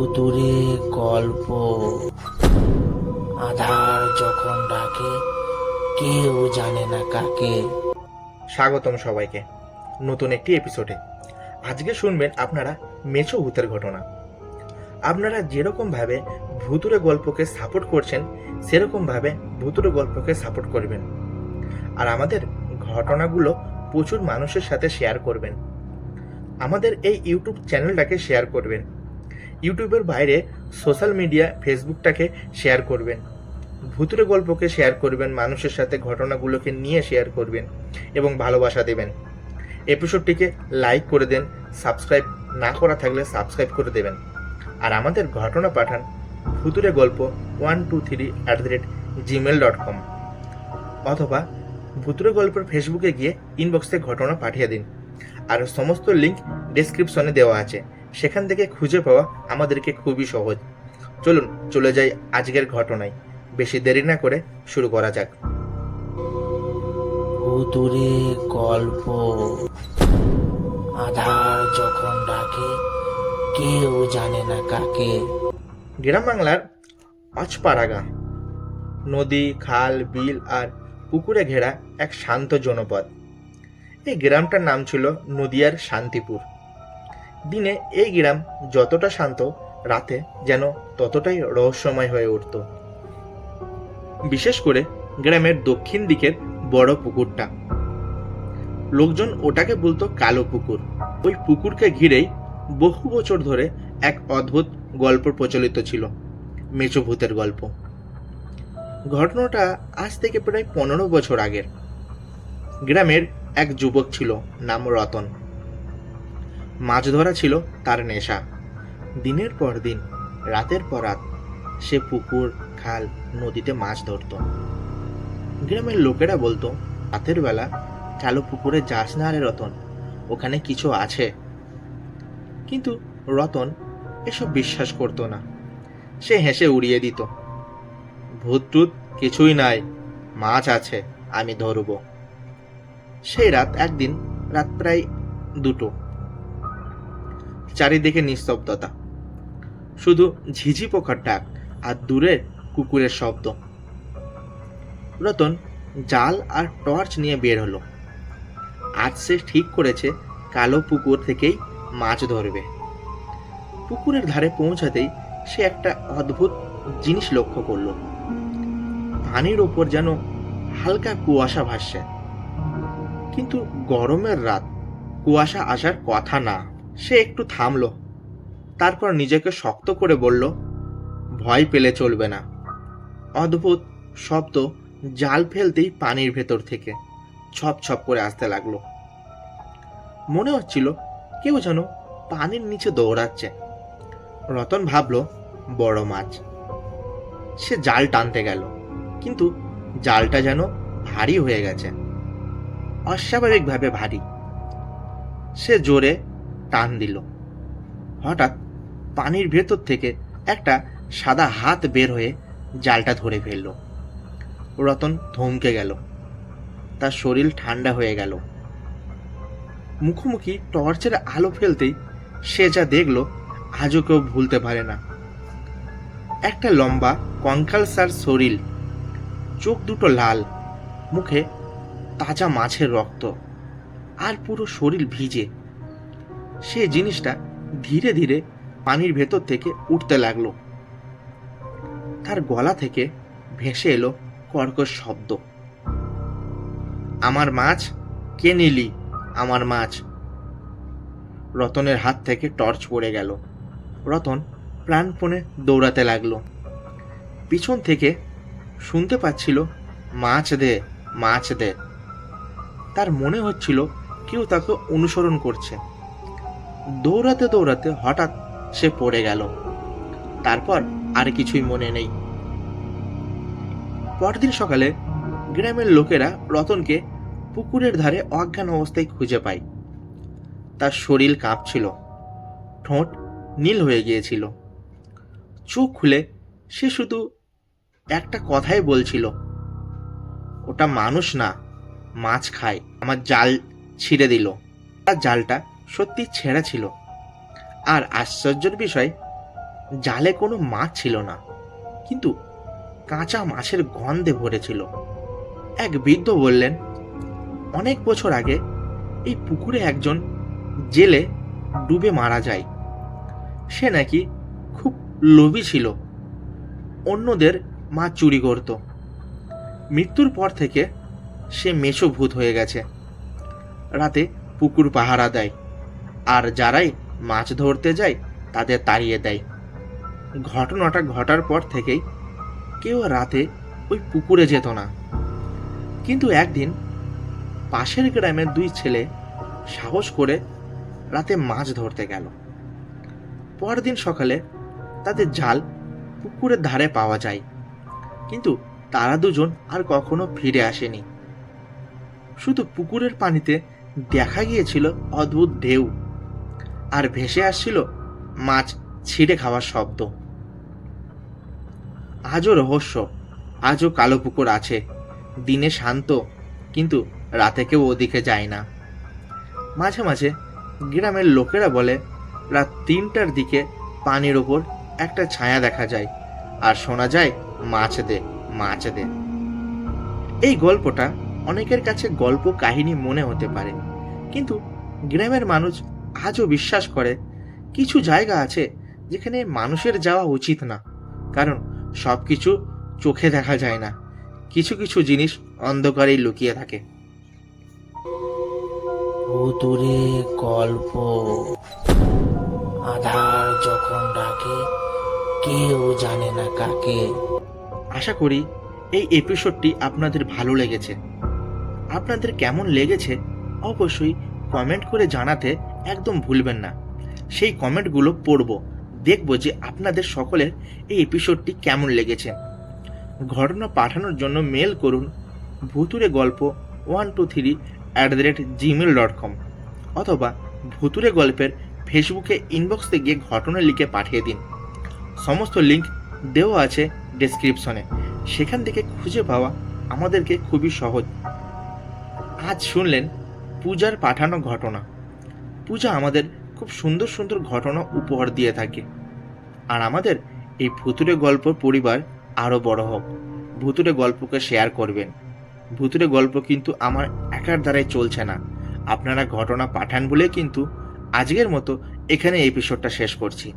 ভুতুরে গল্প। আধার যখন ডাকে কেউ জানে না কাকে। স্বাগতম সবাইকে নতুন একটি এপিসোডে। আজকে শুনবেন আপনারা মেছো ভূতের ঘটনা। আপনারা যেরকম ভাবে ভুতুরে গল্পকে সাপোর্ট করছেন সেরকম ভাবে ভুতুরে গল্পকে সাপোর্ট করবেন, আর আমাদের ঘটনাগুলো প্রচুর মানুষের সাথে শেয়ার করবেন। আমাদের এই ইউটিউব চ্যানেলটাকে শেয়ার করবেন, ইউটিউবের বাইরে সোশ্যাল মিডিয়া ফেসবুকটাকে শেয়ার করবেন, ভুতুরে গল্পকে শেয়ার করবেন, মানুষের সাথে ঘটনাগুলোকে নিয়ে শেয়ার করবেন এবং ভালোবাসা দেবেন। এপিসোডটিকে লাইক করে দেন, সাবস্ক্রাইব না করা থাকলে সাবস্ক্রাইব করে দেবেন। আর আমাদের ঘটনা পাঠান ভুতুরে গল্প 123@gmail.com অথবা ভুতুরে গল্পের ফেসবুকে গিয়ে ইনবক্সে ঘটনা পাঠিয়ে দিন। আর সমস্ত লিঙ্ক ডেসক্রিপশনে দেওয়া আছে, সেখান থেকে খুঁজে পাওয়া আমাদেরকে খুবই সহজ। চলুন চলে যাই আজকের ঘটনায়। বেশি দেরি না করে শুরু করা যাক। ভুতুরে গল্প। আধার যখন ডাকে কেউ জানে না কাকে। গ্রাম বাংলার অচপাড়াগা নদী, খাল, বিল আর পুকুরে ঘেরা এক শান্ত জনপদ। এই গ্রামটার নাম ছিল নদিয়ার শান্তিপুর। দিনে এই গ্রাম যতটা শান্ত, রাতে যেন ততটাই রহস্যময় হয়ে উঠত। বিশেষ করে গ্রামের দক্ষিণ দিকের বড় পুকুরটা। লোকজন ওটাকে বলতো কালো পুকুর। ওই পুকুরকে ঘিরেই বহু বছর ধরে এক অদ্ভুত গল্প প্রচলিত ছিল, মেছো ভূতের গল্প। ঘটনাটা আজ থেকে প্রায় 15 বছর আগের। গ্রামের এক যুবক ছিল, নাম রতন। মাছ ধরা ছিল তার নেশা। দিনের পর দিন, রাতের পর রাত সে পুকুর, খাল, নদীতে মাছ ধরত। গ্রামের লোকেরা বলতো, রাতের বেলা কালো পুকুরে যাস না রে রতন, ওখানে কিছু আছে। কিন্তু রতন এসব বিশ্বাস করতো না। সে হেসে উড়িয়ে দিত, ভূত টুত কিছুই নাই, মাছ আছে, আমি ধরব। সেই রাত একদিন, রাত প্রায় 2টো। চারিদিকে নিস্তব্ধতা, শুধু ঝিঝি পোকার ডাক আর দূরের কুকুরের শব্দ। রতন জাল আর টর্চ নিয়ে বের হলো। আজ সে ঠিক করেছে কালো পুকুর থেকেই মাছ ধরবে। পুকুরের ধারে পৌঁছাতেই সে একটা অদ্ভুত জিনিস লক্ষ্য করলো। পানির ওপর যেন হালকা কুয়াশা ভাসছে। কিন্তু গরমের রাত, কুয়াশা আসার কথা না। সে একটু থামলো, তারপর নিজেকে শক্ত করে বলল, ভয় পেলে চলবে না। অদ্ভুত শব্দ জাল ফেলতেই পানির ভেতর থেকে ছপ ছপ করে আসতে লাগলো। মনে হচ্ছিল কেউ যেন পানির নিচে দৌড়াচ্ছে। রতন ভাবলো বড় মাছ। সে জাল টানতে গেল, কিন্তু জালটা যেন ভারী হয়ে গেছে, অস্বাভাবিকভাবে ভারী। সে জোরে টান দিল। হঠাৎ পানির ভেতর থেকে একটা সাদা হাত বের হয়ে জালটা ধরে ফেলল। রতন থমকে গেল, তার শরীর ঠান্ডা হয়ে গেল। মুখোমুখি টর্চের আলো ফেলতেই সে যা দেখল আজও কেউ ভুলতে পারে না। একটা লম্বা কঙ্কালসার শরীর, চোখ দুটো লাল, মুখে তাজা মাছের রক্ত, আর পুরো শরীর ভিজে। সে জিনিসটা ধীরে ধীরে পানির ভেতর থেকে উঠতে লাগলো। তার গলা থেকে ভেসে এলো কর্কশ শব্দ, আমার মাছ কে নিলি, আমার মাছ। রতনের হাত থেকে টর্চ পড়ে গেল। রতন প্রাণপণে দৌড়াতে লাগলো। পিছন থেকে শুনতে পাচ্ছিল, মাছ দে, মাছ দে। তার মনে হচ্ছিল কেউ তাকে অনুসরণ করছে। দৌড়াতে দৌড়াতে হঠাৎ সে পড়ে গেল। তারপর আর কিছুই মনে নেই। পরদিন সকালে গ্রামের লোকেরা রতনকে পুকুরের ধারে অজ্ঞান অবস্থায় খুঁজে পায়। তার শরীর কাঁপছিল, ঠোঁট নীল হয়ে গিয়েছিল। চোখ খুলে সে শুধু একটা কথাই বলছিল, ওটা মানুষ না, মাছ খায়। আমার জাল ছিঁড়ে দিল। তার জালটা সত্যি ছেঁড়া ছিল। আর আশ্চর্যের বিষয়, জালে কোনো মাছ ছিল না, কিন্তু কাঁচা মাছের গন্ধে ভরেছিল। এক বৃদ্ধ বললেন, অনেক বছর আগে এই পুকুরে একজন জেলে ডুবে মারা যায়। সে নাকি খুব লোভী ছিল, অন্যদের মাছ চুরি করত। মৃত্যুর পর থেকে সে মেছো ভূত হয়ে গেছে। রাতে পুকুর পাহারা দেয়, আর যারাই মাছ ধরতে যায় তাদের তাড়িয়ে দেয়। ঘটনাটা ঘটার পর থেকেই কেউ রাতে ওই পুকুরে যেত না। কিন্তু একদিন পাশের গ্রামের দুই ছেলে সাহস করে রাতে মাছ ধরতে গেল। পরদিন সকালে তাদের জাল পুকুরের ধারে পাওয়া যায়, কিন্তু তারা দুজন আর কখনো ফিরে আসেনি। শুধু পুকুরের পানিতে দেখা গিয়েছিল অদ্ভুত ঢেউ, আর ভেসে আসছিল মাছ ছিঁড়ে খাওয়ার শব্দ। আজও রহস্য, আজও কালো পুকুর আছে। দিনে শান্ত, কিন্তু রাতে কেউ ওদিকে যায় না। মাঝে মাঝে গ্রামের লোকেরা বলে রাত 3টার দিকে পানির ওপর একটা ছায়া দেখা যায়, আর শোনা যায়, মাছ দে, মাছ দে। এই গল্পটা অনেকের কাছে গল্প কাহিনী মনে হতে পারে, কিন্তু গ্রামের মানুষ আজও বিশ্বাস করে কিছু জায়গা আছে যেখানে মানুষের যাওয়া উচিত না, কারণ সবকিছু চোখে দেখা যায় না, কিছু কিছু জিনিস অন্ধকারেই লুকিয়ে থাকে। ভুতুরে গল্প। আধার যখন ডাকে, কেউ জানে না কাকে। আশা করি এই এপিসোডটি আপনাদের ভালো লেগেছে। আপনাদের কেমন লেগেছে অবশ্যই কমেন্ট করে জানাতে একদম ভুলবেন না। সেই কমেন্টগুলো পড়ব, দেখব যে আপনাদের সকলের এই এপিসোডটি কেমন লেগেছে। ঘটনা পাঠানোর জন্য মেল করুন ভুতুরে গল্প 123@gmail.com, অথবা ভুতুরে গল্পের ফেসবুকে ইনবক্সে গিয়ে ঘটনা লিখে পাঠিয়ে দিন। সমস্ত লিঙ্ক দেওয়া আছে ডেসক্রিপশনে, সেখান থেকে খুঁজে পাওয়া আমাদেরকে খুবই সহজ। আজ শুনলেন পূজার পাঠানো ঘটনা। পূজা আমাদের খুব সুন্দর সুন্দর ঘটনা উপহার দিয়ে থাকে, আর আমাদের এই ভুতুরে গল্প পরিবার আরও বড় হোক। ভুতুরে গল্পকে শেয়ার করবেন। ভুতুরে গল্প কিন্তু আমার একার দ্বারাই চলছে না, আপনারা ঘটনা পাঠান বলে কিন্তু আজকের মতো এখানে এপিসোডটা শেষ করছি।